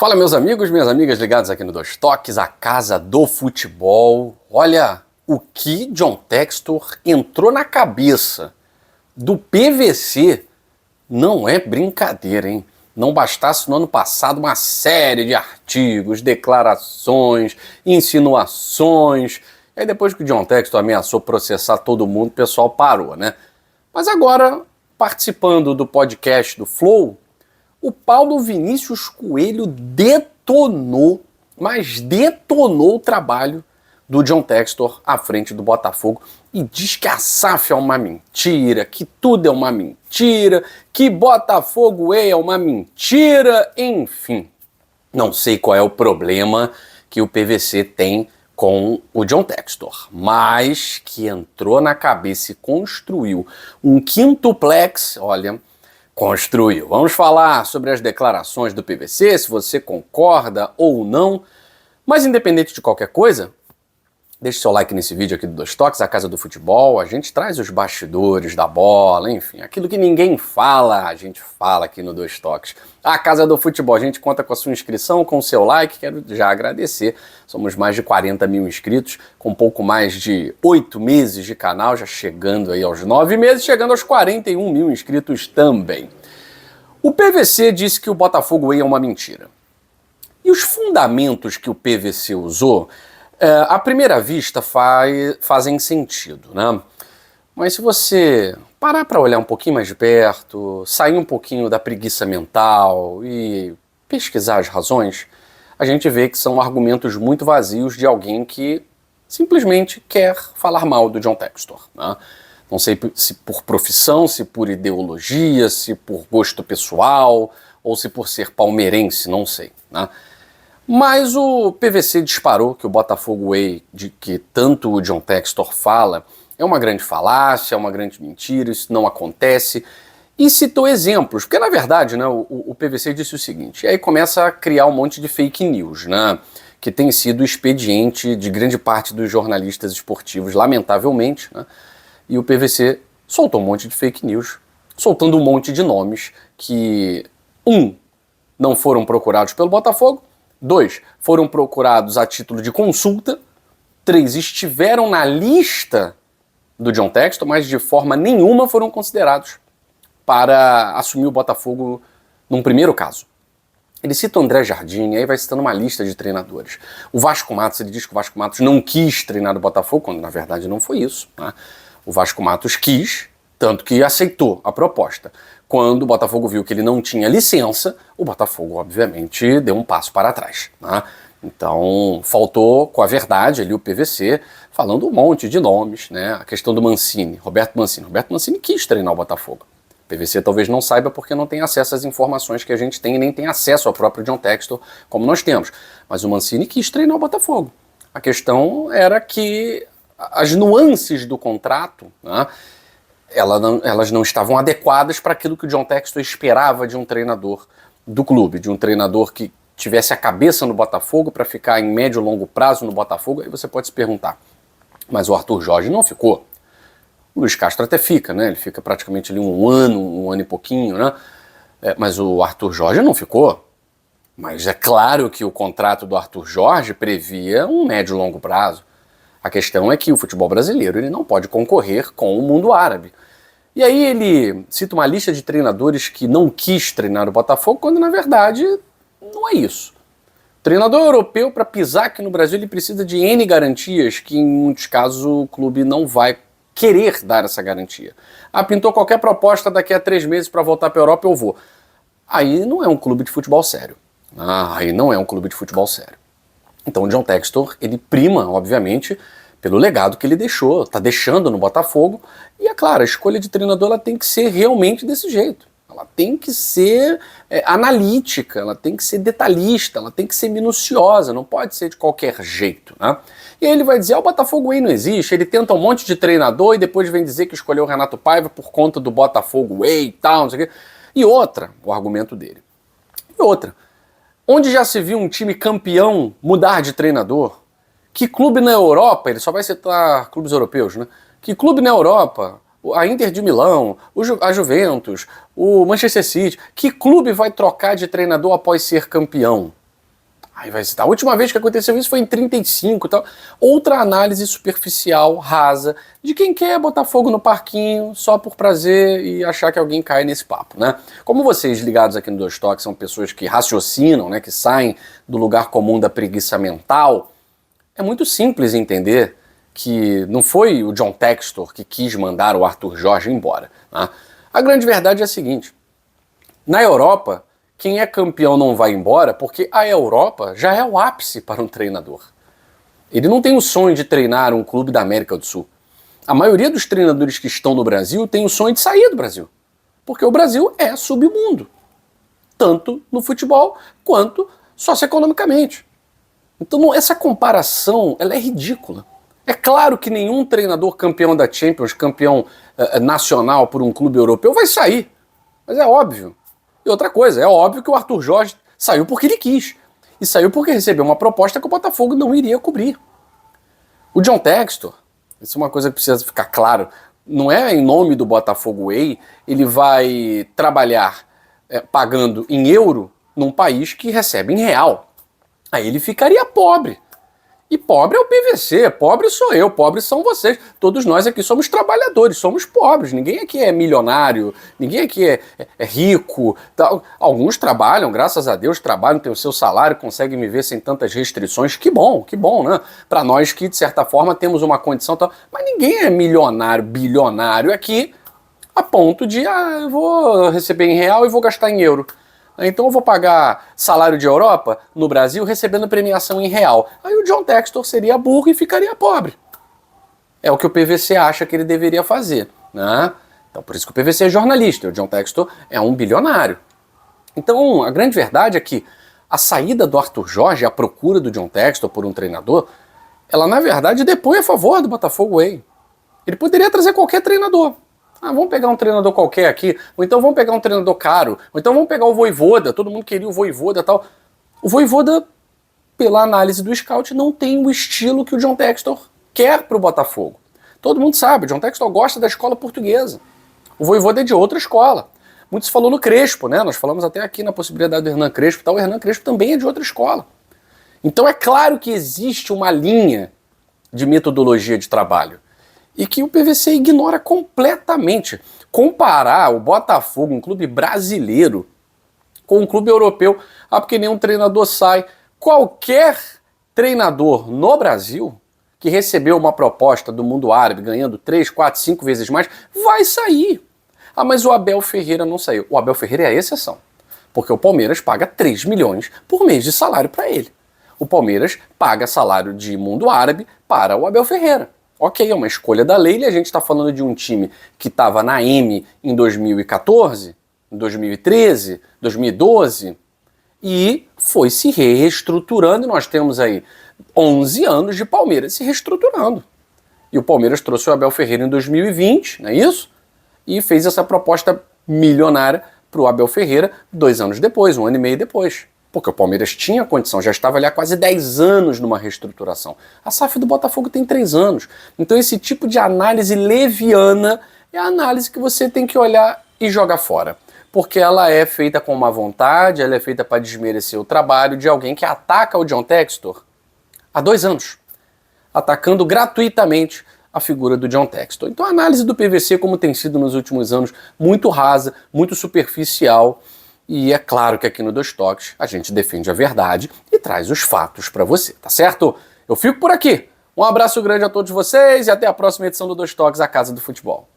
Fala, meus amigos, minhas amigas ligados aqui no Dois Toques, a casa do futebol. Olha o que John Textor entrou na cabeça do PVC. Não é brincadeira, hein? Não bastasse no ano passado uma série de artigos, declarações, insinuações. E aí depois que o John Textor ameaçou processar todo mundo, o pessoal parou, né? Mas agora, participando do podcast do Flow, o Paulo Vinícius Coelho detonou, mas detonou o trabalho do John Textor à frente do Botafogo e diz que a SAF é uma mentira, que tudo é uma mentira, que Botafogo Way é uma mentira, enfim. Não sei qual é o problema que o PVC tem com o John Textor, mas que entrou na cabeça e construiu um quintuplex, olha, construiu. Vamos falar sobre as declarações do PVC, se você concorda ou não, mas independente de qualquer coisa, deixe seu like nesse vídeo aqui do Dois Toques, a Casa do Futebol. A gente traz os bastidores da bola, enfim, aquilo que ninguém fala, a gente fala aqui no Dois Toques. A Casa do Futebol, a gente conta com a sua inscrição, com o seu like, quero já agradecer. Somos mais de 40 mil inscritos, com pouco mais de 8 meses de canal, já chegando aí aos 9 meses, chegando aos 41 mil inscritos também. O PVC disse que o Botafogo Way é uma mentira. E os fundamentos que o PVC usou, à primeira vista fazem sentido, né? Mas se você parar para olhar um pouquinho mais de perto, sair um pouquinho da preguiça mental e pesquisar as razões, a gente vê que são argumentos muito vazios de alguém que simplesmente quer falar mal do John Textor, né? Não sei se por profissão, se por ideologia, se por gosto pessoal ou se por ser palmeirense, não sei, né? Mas o PVC disparou que o Botafogo Way, de que tanto o John Textor fala, é uma grande falácia, é uma grande mentira, isso não acontece, e citou exemplos, porque na verdade, né, o PVC disse o seguinte, e aí começa a criar um monte de fake news, né, que tem sido o expediente de grande parte dos jornalistas esportivos, lamentavelmente, né, e o PVC soltou um monte de fake news, soltando um monte de nomes que, não foram procurados pelo Botafogo, 2, foram procurados a título de consulta. 3, estiveram na lista do John Textor, mas de forma nenhuma foram considerados para assumir o Botafogo num primeiro caso. Ele cita o André Jardim, aí vai citando uma lista de treinadores. O Vasco Matos, ele diz que o Vasco Matos não quis treinar o Botafogo, quando na verdade não foi isso, né? O Vasco Matos quis, tanto que aceitou a proposta. Quando o Botafogo viu que ele não tinha licença, o Botafogo, obviamente, deu um passo para trás, né? Então, faltou com a verdade ali o PVC, falando um monte de nomes, né? A questão do Mancini, Roberto Mancini. Roberto Mancini quis treinar o Botafogo. O PVC talvez não saiba porque não tem acesso às informações que a gente tem e nem tem acesso ao próprio John Textor, como nós temos. Mas o Mancini quis treinar o Botafogo. A questão era que as nuances do contrato, né, elas não estavam adequadas para aquilo que o John Textor esperava de um treinador do clube, de um treinador que tivesse a cabeça no Botafogo para ficar em médio e longo prazo no Botafogo. Aí você pode se perguntar, mas o Arthur Jorge não ficou? O Luiz Castro até fica, né? Ele fica praticamente ali um ano e pouquinho, né? Mas o Arthur Jorge não ficou. Mas é claro que o contrato do Arthur Jorge previa um médio e longo prazo. A questão é que o futebol brasileiro ele não pode concorrer com o mundo árabe. E aí ele cita uma lista de treinadores que não quis treinar o Botafogo, quando na verdade não é isso. O treinador europeu, para pisar aqui no Brasil, ele precisa de N garantias, que em muitos casos o clube não vai querer dar essa garantia. Ah, pintou qualquer proposta daqui a 3 meses para voltar para a Europa, eu vou. Aí não é um clube de futebol sério. Aí não é um clube de futebol sério. Então o John Textor, ele prima, obviamente, pelo legado que ele deixou, está deixando no Botafogo. E é claro, a escolha de treinador ela tem que ser realmente desse jeito. Ela tem que ser analítica, ela tem que ser detalhista, ela tem que ser minuciosa, não pode ser de qualquer jeito, né? E aí ele vai dizer, o Botafogo Way não existe, ele tenta um monte de treinador e depois vem dizer que escolheu o Renato Paiva por conta do Botafogo Way e tal, não sei o quê. E outra, o argumento dele. E outra, onde já se viu um time campeão mudar de treinador? Que clube na Europa, ele só vai citar clubes europeus, né? Que clube na Europa, a Inter de Milão, a Juventus, o Manchester City, que clube vai trocar de treinador após ser campeão? Aí vai citar, a última vez que aconteceu isso foi em 35 e tal. Outra análise superficial, rasa, de quem quer botar fogo no parquinho só por prazer e achar que alguém cai nesse papo, né? Como vocês ligados aqui no Dois Toques são pessoas que raciocinam, né, que saem do lugar comum da preguiça mental, é muito simples entender que não foi o John Textor que quis mandar o Arthur Jorge embora, né? A grande verdade é a seguinte, na Europa, quem é campeão não vai embora porque a Europa já é o ápice para um treinador. Ele não tem o sonho de treinar um clube da América do Sul. A maioria dos treinadores que estão no Brasil tem o sonho de sair do Brasil. Porque o Brasil é submundo. Tanto no futebol quanto socioeconomicamente. Então essa comparação ela é ridícula. É claro que nenhum treinador campeão da Champions, campeão nacional por um clube europeu vai sair. Mas é óbvio. E outra coisa, é óbvio que o Arthur Jorge saiu porque ele quis. E saiu porque recebeu uma proposta que o Botafogo não iria cobrir. O John Textor, isso é uma coisa que precisa ficar claro, não é em nome do Botafogo Way, ele vai trabalhar pagando em euro num país que recebe em real. Aí ele ficaria pobre. E pobre é o PVC, pobre sou eu, pobre são vocês. Todos nós aqui somos trabalhadores, somos pobres. Ninguém aqui é milionário, ninguém aqui é rico. Alguns trabalham, graças a Deus, trabalham, têm o seu salário, conseguem viver sem tantas restrições. Que bom, né? Para nós que, de certa forma, temos uma condição tal. Mas ninguém é milionário, bilionário aqui a ponto de, eu vou receber em real e vou gastar em euro. Então eu vou pagar salário de Europa no Brasil recebendo premiação em real. Aí o John Textor seria burro e ficaria pobre. É o que o PVC acha que ele deveria fazer, né? Então por isso que o PVC é jornalista, o John Textor é um bilionário. Então a grande verdade é que a saída do Arthur Jorge, a procura do John Textor por um treinador, ela na verdade depõe a favor do Botafogo Way. Ele poderia trazer qualquer treinador. Vamos pegar um treinador qualquer aqui, ou então vamos pegar um treinador caro, ou então vamos pegar o Vojvoda, todo mundo queria o Vojvoda e tal. O Vojvoda, pela análise do scout, não tem o estilo que o John Textor quer pro Botafogo. Todo mundo sabe, o John Textor gosta da escola portuguesa. O Vojvoda é de outra escola. Muito se falou no Crespo, né? Nós falamos até aqui na possibilidade do Hernan Crespo e tal. O Hernan Crespo também é de outra escola. Então é claro que existe uma linha de metodologia de trabalho e que o PVC ignora completamente. Comparar o Botafogo, um clube brasileiro, com um clube europeu, porque nenhum treinador sai. Qualquer treinador no Brasil que recebeu uma proposta do mundo árabe, ganhando 3, 4, 5 vezes mais, vai sair. Mas o Abel Ferreira não saiu. O Abel Ferreira é a exceção, porque o Palmeiras paga 3 milhões por mês de salário para ele. O Palmeiras paga salário de mundo árabe para o Abel Ferreira. Ok, é uma escolha da lei e a gente está falando de um time que estava na M em 2014, em 2013, 2012 e foi se reestruturando e nós temos aí 11 anos de Palmeiras se reestruturando. E o Palmeiras trouxe o Abel Ferreira em 2020, não é isso? E fez essa proposta milionária para o Abel Ferreira 2 anos depois, 1 ano e meio depois. Porque o Palmeiras tinha condição, já estava ali há quase 10 anos numa reestruturação. A SAF do Botafogo tem 3 anos. Então esse tipo de análise leviana é a análise que você tem que olhar e jogar fora. Porque ela é feita com má vontade, ela é feita para desmerecer o trabalho de alguém que ataca o John Textor há 2 anos. Atacando gratuitamente a figura do John Textor. Então a análise do PVC, como tem sido nos últimos anos, muito rasa, muito superficial. E é claro que aqui no Dois Toques a gente defende a verdade e traz os fatos para você, tá certo? Eu fico por aqui. Um abraço grande a todos vocês e até a próxima edição do Dois Toques, a Casa do Futebol.